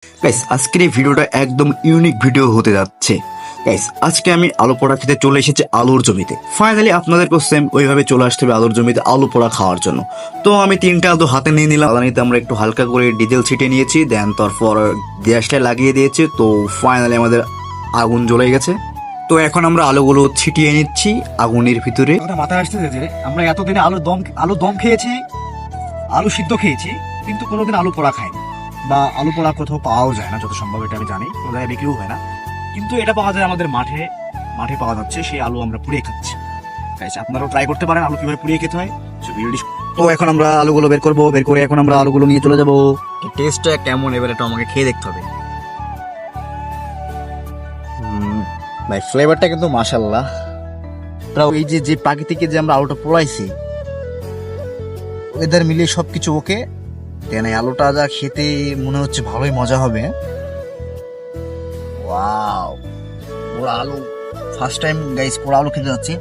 Guys আজকের এই ভিডিওটা একদম ইউনিক ভিডিও হতে যাচ্ছে। গাইস আজকে আমি আলু পোড়া খেতে চলে এসেছি আলুর জমিতে। ফাইনালি আপনাদেরকেও সেম ওইভাবে চলে আসতে হবে আলুর জমিতে আলু পোড়া খাওয়ার জন্য। তো আমি 3টা আলু হাতে নিয়ে নিলাম। আলানিতে আমরা একটু হালকা করে ডিজেল ছিটিয়ে নিয়েছি, দেন তারপর গ্যাসটা লাগিয়ে দিয়েছি। তো ফাইনালি আমাদের আগুন জ্বলে গেছে। তো এখন আমরা আলুগুলো ছিটিয়ে নিচ্ছি আগুনের ভিতরে। কথা মাথায় আসতেছে যে আমরা এতদিনে আলু দম খেয়েছি, আলু সিদ্ধ খেয়েছি, কিন্তু কোনোদিন আলু পোড়া খাইনি, বা আলু পোড়া কোথাও পাওয়াও যায় না, যত সম্ভব এটা আমি জানি, কোনো জায়গায় বিক্রিও হয় না। কিন্তু এটা পাওয়া যায় আমাদের মাঠে মাঠে পাওয়া যাচ্ছে, সেই আলু আমরা পুড়িয়ে খাচ্ছি। গাইস আপনারাও ট্রাই করতে পারেন আলু কিভাবে পুড়িয়ে খেতে হয়। তো এখন আমরা আলুগুলো বের করবো, বের করে এখন আমরা আলুগুলো নিয়ে চলে যাবো। টেস্টটা কেমন এবার এটা আমাকে খেয়ে দেখতে হবে। ভাই ফ্লেভারটা কিন্তু মাশাআল্লাহ। এই যে প্রাকৃতিক যে আমরা আলুটা পোড়াইছি, ওয়েদার মিলিয়ে সবকিছু ওকে। দেন এই আলুটা যা খেতে মনে হচ্ছে ভালোই মজা হবে। ওয়াও, পোড়া আলু, ফার্স্ট টাইম গাইস পোড়া আলু খেতে যাচ্ছি।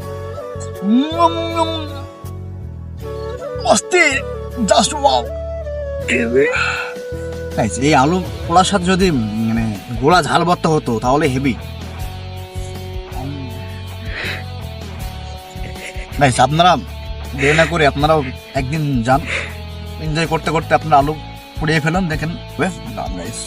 মস্তি, জাস্ট ওয়াও। গাইস এই আলু পোড়ার সাথে যদি মানে গোড়া ঝাল ভর্তা হতো তাহলে হেভি। গাইস আপনারা দেরি না করে আপনারাও একদিন যান, এনজয় করতে করতে আপনারা আলু পুড়িয়ে ফেলুন, দেখেন গাইস।